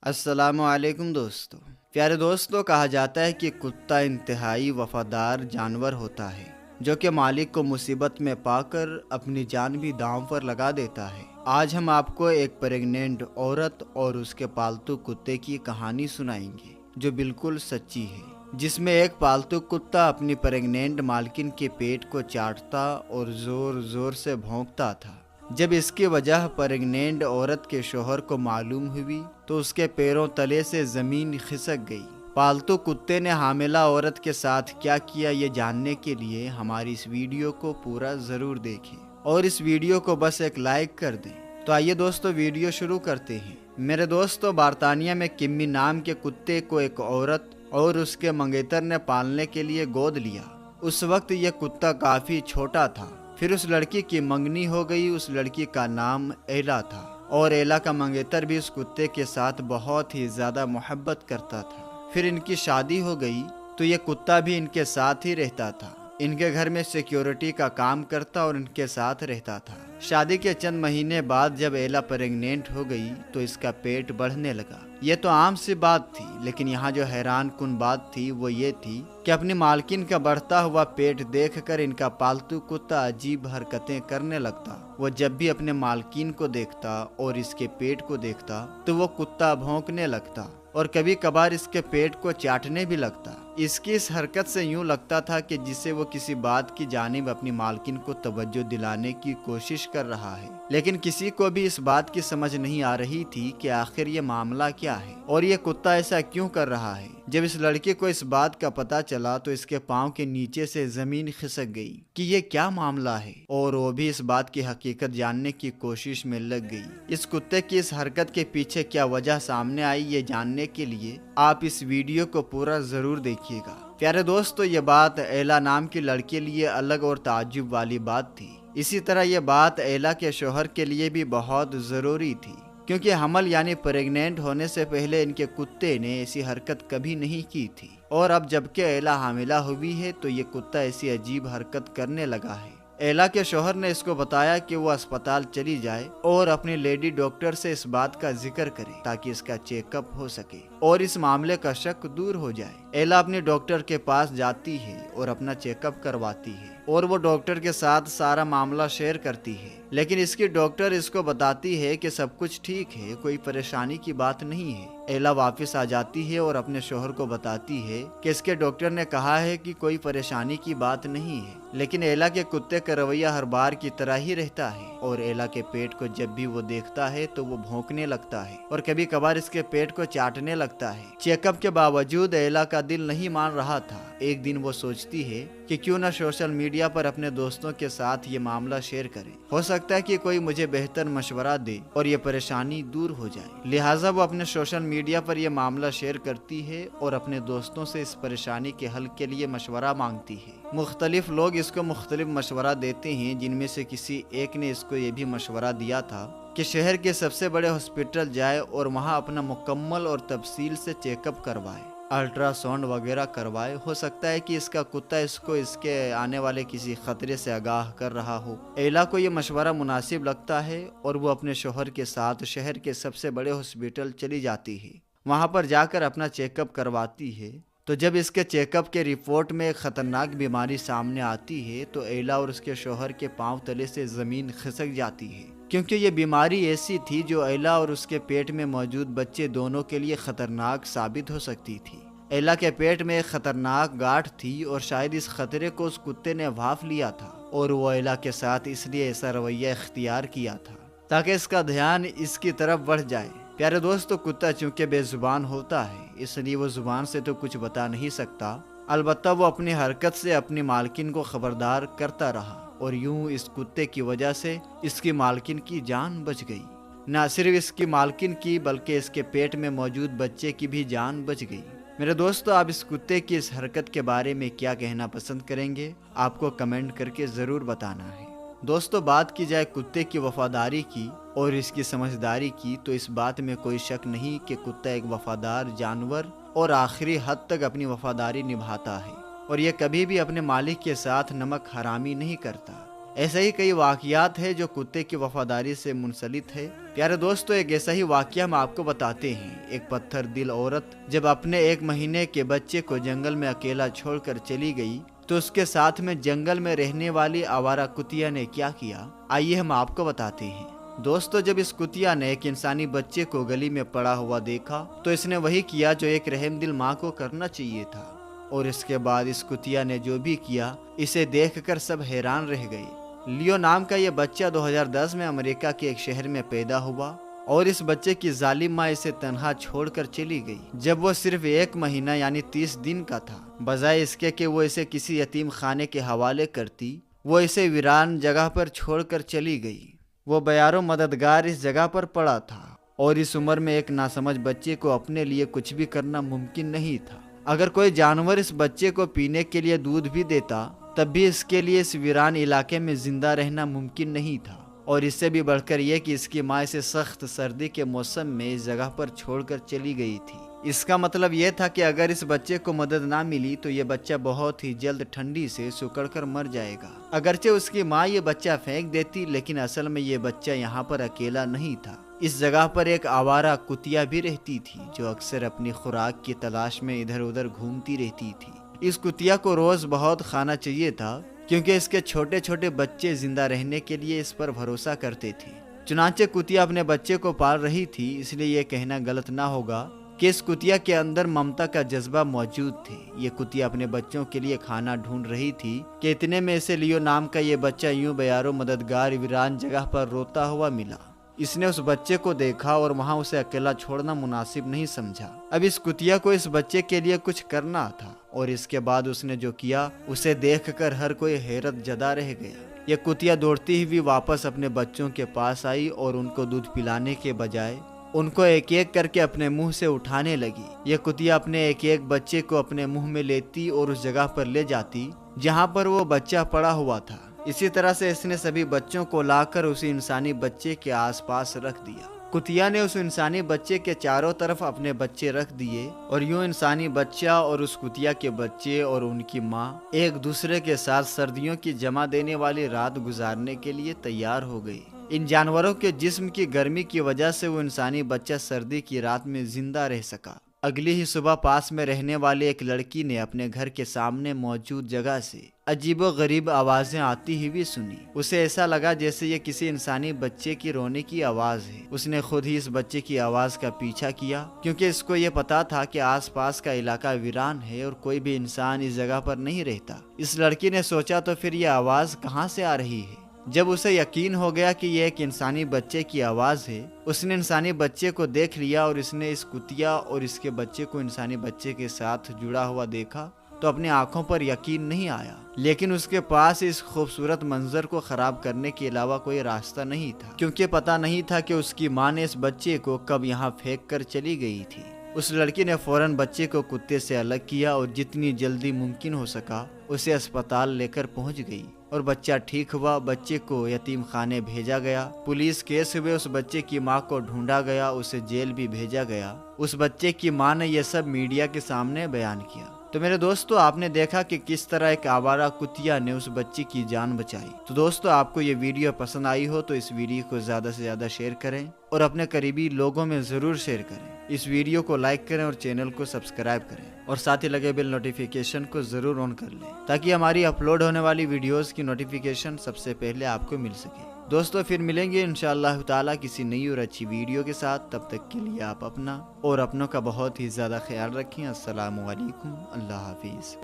السلام علیکم دوستو۔ پیارے دوستو، کہا جاتا ہے کہ کتا انتہائی وفادار جانور ہوتا ہے جو کہ مالک کو مصیبت میں پا کر اپنی جان بھی داؤں پر لگا دیتا ہے۔ آج ہم آپ کو ایک پریگننٹ عورت اور اس کے پالتو کتے کی کہانی سنائیں گے جو بالکل سچی ہے، جس میں ایک پالتو کتا اپنی پریگننٹ مالکن کے پیٹ کو چاٹتا اور زور زور سے بھونکتا تھا۔ جب اس کی وجہ پریگننٹ عورت کے شوہر کو معلوم ہوئی تو اس کے پیروں تلے سے زمین کھسک گئی۔ پالتو کتے نے حاملہ عورت کے ساتھ کیا کیا، یہ جاننے کے لیے ہماری اس ویڈیو کو پورا ضرور دیکھیں اور اس ویڈیو کو بس ایک لائک کر دیں۔ تو آئیے دوستو، ویڈیو شروع کرتے ہیں۔ میرے دوستو، برطانیہ میں کمی نام کے کتے کو ایک عورت اور اس کے منگیتر نے پالنے کے لیے گود لیا۔ اس وقت یہ کتا کافی چھوٹا تھا۔ پھر اس لڑکی کی منگنی ہو گئی۔ اس لڑکی کا نام ایلا تھا اور ایلا کا منگیتر بھی اس کتے کے ساتھ بہت ہی زیادہ محبت کرتا تھا۔ پھر ان کی شادی ہو گئی تو یہ کتا بھی ان کے ساتھ ہی رہتا تھا۔ ان کے گھر میں سیکیورٹی کا کام کرتا اور ان کے ساتھ رہتا تھا۔ شادی کے چند مہینے بعد جب ایلا پریگننٹ ہو گئی تو اس کا پیٹ بڑھنے لگا۔ یہ تو عام سی بات تھی، لیکن یہاں جو حیران کن بات تھی وہ یہ تھی کہ اپنی مالکن کا بڑھتا ہوا پیٹ دیکھ کر ان کا پالتو کتا عجیب حرکتیں کرنے لگتا۔ وہ جب بھی اپنے مالکین کو دیکھتا اور اس کے پیٹ کو دیکھتا تو وہ کتا بھونکنے لگتا اور کبھی کبھار اس کے پیٹ کو چاٹنے بھی لگتا۔ اس کی اس حرکت سے یوں لگتا تھا کہ جسے وہ کسی بات کی جانب اپنی مالکن کو توجہ دلانے کی کوشش کر رہا ہے، لیکن کسی کو بھی اس بات کی سمجھ نہیں آ رہی تھی کہ آخر یہ معاملہ کیا ہے اور یہ کتا ایسا کیوں کر رہا ہے۔ جب اس لڑکے کو اس بات کا پتہ چلا تو اس کے پاؤں کے نیچے سے زمین کھسک گئی کہ یہ کیا معاملہ ہے، اور وہ بھی اس بات کی حقیقت جاننے کی کوشش میں لگ گئی۔ اس کتے کی اس حرکت کے پیچھے کیا وجہ سامنے آئی، یہ جاننے کے لیے آپ اس ویڈیو کو پورا ضرور دیکھیے گا۔ پیارے دوستو، یہ بات ایلا نام کی لڑکی لیے الگ اور تعجب والی بات تھی۔ اسی طرح یہ بات ایلا کے شوہر کے لیے بھی بہت ضروری تھی، کیونکہ حمل یعنی پریگننٹ ہونے سے پہلے ان کے کتے نے ایسی حرکت کبھی نہیں کی تھی، اور اب جبکہ ایلا حاملہ ہوئی ہے تو یہ کتا ایسی عجیب حرکت کرنے لگا ہے۔ ایلا کے شوہر نے اس کو بتایا کہ وہ اسپتال چلی جائے اور اپنی لیڈی ڈاکٹر سے اس بات کا ذکر کرے تاکہ اس کا چیک اپ ہو سکے اور اس معاملے کا شک دور ہو جائے۔ ایلا اپنی ڈاکٹر کے پاس جاتی ہے اور اپنا چیک اپ کرواتی ہے اور وہ ڈاکٹر کے ساتھ سارا معاملہ شیئر کرتی ہے، لیکن اس کی ڈاکٹر اس کو بتاتی ہے کہ سب کچھ ٹھیک ہے، کوئی پریشانی کی بات نہیں ہے۔ ایلا واپس آ جاتی ہے اور اپنے شوہر کو بتاتی ہے کہ اس کے ڈاکٹر نے کہا ہے کہ کوئی پریشانی کی بات نہیں ہے، لیکن ایلا کے کتے کا رویہ ہر بار کی طرح ہی رہتا ہے اور ایلا کے پیٹ کو جب بھی وہ دیکھتا ہے تو وہ بھونکنے لگتا ہے اور کبھی کبھار اس کے پیٹ کو چاٹنے لگتا ہے۔ چیک اپ کے باوجود ایلا کا دل نہیں مان رہا تھا۔ ایک دن وہ سوچتی ہے کہ کیوں نہ سوشل میڈیا پر اپنے دوستوں کے ساتھ یہ معاملہ شیئر کرے، ہو سکتا ہے کہ کوئی مجھے بہتر مشورہ دے اور یہ پریشانی دور ہو جائے۔ لہٰذا وہ اپنے سوشل میڈیا پر یہ معاملہ شیئر کرتی ہے اور اپنے دوستوں سے اس پریشانی کے حل کے لیے مشورہ مانگتی ہے۔ مختلف لوگ اس کو مختلف مشورہ دیتے ہیں، جن میں سے کسی ایک نے اس کو یہ بھی مشورہ دیا تھا کہ شہر کے سب سے بڑے ہاسپٹل جائے اور وہاں اپنا مکمل اور تفصیل سے چیک اپ کروائے، الٹرا ساؤنڈ وغیرہ کروائے۔ ہو سکتا ہے کہ اس کا کتا اس کو اس کے آنے والے کسی خطرے سے آگاہ کر رہا ہو۔ ایلا کو یہ مشورہ مناسب لگتا ہے اور وہ اپنے شوہر کے ساتھ شہر کے سب سے بڑے ہاسپٹل چلی جاتی ہے۔ وہاں پر جا کر اپنا چیک اپ کرواتی ہے تو جب اس کے چیک اپ کے رپورٹ میں ایک خطرناک بیماری سامنے آتی ہے تو ایلا اور اس کے شوہر کے پاؤں تلے سے زمین کھسک جاتی ہے، کیونکہ یہ بیماری ایسی تھی جو ایلا اور اس کے پیٹ میں موجود بچے دونوں کے لیے خطرناک ثابت ہو سکتی تھی۔ ایلا کے پیٹ میں ایک خطرناک گاٹھ تھی اور شاید اس خطرے کو اس کتے نے بھانپ لیا تھا اور وہ ایلا کے ساتھ اس لیے ایسا رویہ اختیار کیا تھا تاکہ اس کا دھیان اس کی طرف بڑھ جائے۔ پیارے دوستو، کتا چونکہ بے زبان ہوتا ہے اس لیے وہ زبان سے تو کچھ بتا نہیں سکتا، البتہ وہ اپنی حرکت سے اپنی مالکن کو خبردار کرتا رہا اور یوں اس کتے کی وجہ سے اس کی مالکن کی جان بچ گئی۔ نہ صرف اس کی مالکن کی بلکہ اس کے پیٹ میں موجود بچے کی بھی جان بچ گئی۔ میرے دوستو، آپ اس کتے کی اس حرکت کے بارے میں کیا کہنا پسند کریں گے؟ آپ کو کمنٹ کر کے ضرور بتانا ہے۔ دوستو، بات کی جائے کتے کی وفاداری کی اور اس کی سمجھداری کی تو اس بات میں کوئی شک نہیں کہ کتا ایک وفادار جانور اور آخری حد تک اپنی وفاداری نبھاتا ہے اور یہ کبھی بھی اپنے مالک کے ساتھ نمک حرامی نہیں کرتا۔ ایسے ہی کئی واقعات ہیں جو کتے کی وفاداری سے منسلک ہے پیارے دوستو، ایک ایسا ہی واقعہ ہم آپ کو بتاتے ہیں۔ ایک پتھر دل عورت جب اپنے 1 مہینے کے بچے کو جنگل میں اکیلا چھوڑ کر چلی گئی تو اس کے ساتھ میں جنگل میں رہنے والی آوارہ کتیا نے کیا کیا، آئیے ہم آپ کو بتاتے ہیں۔ دوستو، جب اس کتیا نے ایک انسانی بچے کو گلی میں پڑا ہوا دیکھا تو اس نے وہی کیا جو ایک رحم دل ماں کو کرنا چاہیے تھا، اور اس کے بعد اس کتیا نے جو بھی کیا اسے دیکھ کر سب حیران رہ گئے۔ لیو نام کا یہ بچہ 2010 میں امریکہ کے ایک شہر میں پیدا ہوا، اور اس بچے کی ظالم ماں اسے تنہا چھوڑ کر چلی گئی جب وہ صرف 1 مہینہ یعنی 30 دن کا تھا۔ بجائے اس کے کہ وہ اسے کسی یتیم خانے کے حوالے کرتی، وہ اسے ویران جگہ پر چھوڑ کر چلی گئی۔ وہ بیارو مددگار اس جگہ پر پڑا تھا، اور اس عمر میں ایک ناسمجھ بچے کو اپنے لیے کچھ بھی کرنا ممکن نہیں تھا۔ اگر کوئی جانور اس بچے کو پینے کے لیے دودھ بھی دیتا تب بھی اس کے لیے اس ویران علاقے میں زندہ رہنا ممکن نہیں تھا، اور اس سے بھی بڑھ کر یہ کہ اس کی ماں اسے سخت سردی کے موسم میں اس جگہ پر چھوڑ کر چلی گئی تھی۔ اس کا مطلب یہ تھا کہ اگر اس بچے کو مدد نہ ملی تو یہ بچہ بہت ہی جلد ٹھنڈی سے سکڑ کر مر جائے گا۔ اگرچہ اس کی ماں یہ بچہ پھینک دیتی، لیکن اصل میں یہ بچہ یہاں پر اکیلا نہیں تھا۔ اس جگہ پر ایک آوارہ کتیا بھی رہتی تھی جو اکثر اپنی خوراک کی تلاش میں ادھر ادھر گھومتی رہتی تھی۔ اس کتیا کو روز بہت کھانا چاہیے تھا کیونکہ اس کے چھوٹے چھوٹے بچے زندہ رہنے کے لیے اس پر بھروسہ کرتے تھے۔ چنانچہ کتیا اپنے بچے کو پال رہی تھی، اس لیے یہ کہنا غلط نہ ہوگا کہ اس کتیا کے اندر ممتا کا جذبہ موجود تھے۔ یہ کتیا اپنے بچوں کے لیے کھانا ڈھونڈ رہی تھی کہ اتنے میں اسے لیو نام کا یہ بچہ یوں بیارو مددگار ویران جگہ پر روتا ہوا ملا۔ اس نے اس بچے کو دیکھا اور وہاں اسے اکیلا چھوڑنا مناسب نہیں سمجھا۔ اب اس کتیا کو اس بچے کے لیے کچھ کرنا تھا، اور اس کے بعد اس نے جو کیا اسے دیکھ کر ہر کوئی حیرت زدہ رہ گیا۔ یہ کتیا دوڑتی ہوئی واپس اپنے بچوں کے پاس آئی اور ان کو دودھ پلانے کے بجائے ان کو ایک ایک کر کے اپنے منہ سے اٹھانے لگی۔ یہ کتیا اپنے ایک ایک بچے کو اپنے منہ میں لیتی اور اس جگہ پر لے جاتی جہاں پر وہ بچہ پڑا ہوا تھا۔ اسی طرح سے اس نے سبھی بچوں کو لا کر اسی انسانی بچے کے آس پاس رکھ دیا۔ کتیا نے اس انسانی بچے کے چاروں طرف اپنے بچے رکھ دیے، اور یوں انسانی بچہ اور اس کتیا کے بچے اور ان کی ماں ایک دوسرے کے ساتھ سردیوں کی جما دینے والی رات گزارنے کے لیے تیار ہو گئی۔ ان جانوروں کے جسم کی گرمی کی وجہ سے وہ انسانی بچہ سردی کی رات میں زندہ رہ سکا۔ اگلی ہی صبح پاس میں رہنے والی ایک لڑکی نے اپنے گھر کے سامنے موجود جگہ سے عجیب و غریب آوازیں آتی ہوئی سنی۔ اسے ایسا لگا جیسے یہ کسی انسانی بچے کی رونے کی آواز ہے۔ اس نے خود ہی اس بچے کی آواز کا پیچھا کیا کیونکہ اس کو یہ پتا تھا کہ آس پاس کا علاقہ ویران ہے اور کوئی بھی انسان اس جگہ پر نہیں رہتا۔ اس لڑکی نے سوچا تو پھر یہ آواز کہاں سے آ رہی ہے؟ جب اسے یقین ہو گیا کہ یہ ایک انسانی بچے کی آواز ہے، اس نے انسانی بچے کو دیکھ لیا، اور اس نے اس کتیا اور اس کے بچے کو انسانی بچے کے ساتھ جڑا ہوا دیکھا تو اپنی آنکھوں پر یقین نہیں آیا، لیکن اس کے پاس اس خوبصورت منظر کو خراب کرنے کے علاوہ کوئی راستہ نہیں تھا، کیونکہ پتہ نہیں تھا کہ اس کی ماں نے اس بچے کو کب یہاں پھینک کر چلی گئی تھی۔ اس لڑکی نے فوراً بچے کو کتے سے الگ کیا اور جتنی جلدی ممکن ہو سکا اسے اسپتال لے کر پہنچ گئی، اور بچہ ٹھیک ہوا۔ بچے کو یتیم خانے بھیجا گیا، پولیس کیس ہوئے، اس بچے کی ماں کو ڈھونڈا گیا، اسے جیل بھی بھیجا گیا۔ اس بچے کی ماں نے یہ سب میڈیا کے سامنے بیان کیا۔ تو میرے دوستو، آپ نے دیکھا کہ کس طرح ایک آوارہ کتیا نے اس بچی کی جان بچائی۔ تو دوستو، آپ کو یہ ویڈیو پسند آئی ہو تو اس ویڈیو کو زیادہ سے زیادہ شیئر کریں اور اپنے قریبی لوگوں میں ضرور شیئر کریں۔ اس ویڈیو کو لائک کریں اور چینل کو سبسکرائب کریں، اور ساتھ ہی لگے بیل نوٹیفیکیشن کو ضرور آن کر لیں تاکہ ہماری اپلوڈ ہونے والی ویڈیوز کی نوٹیفیکیشن سب سے پہلے آپ کو مل سکے۔ دوستو، پھر ملیں گے انشاءاللہ تعالیٰ کسی نئی اور اچھی ویڈیو کے ساتھ۔ تب تک کے لیے آپ اپنا اور اپنوں کا بہت ہی زیادہ خیال رکھیں۔ السلام علیکم، اللہ حافظ۔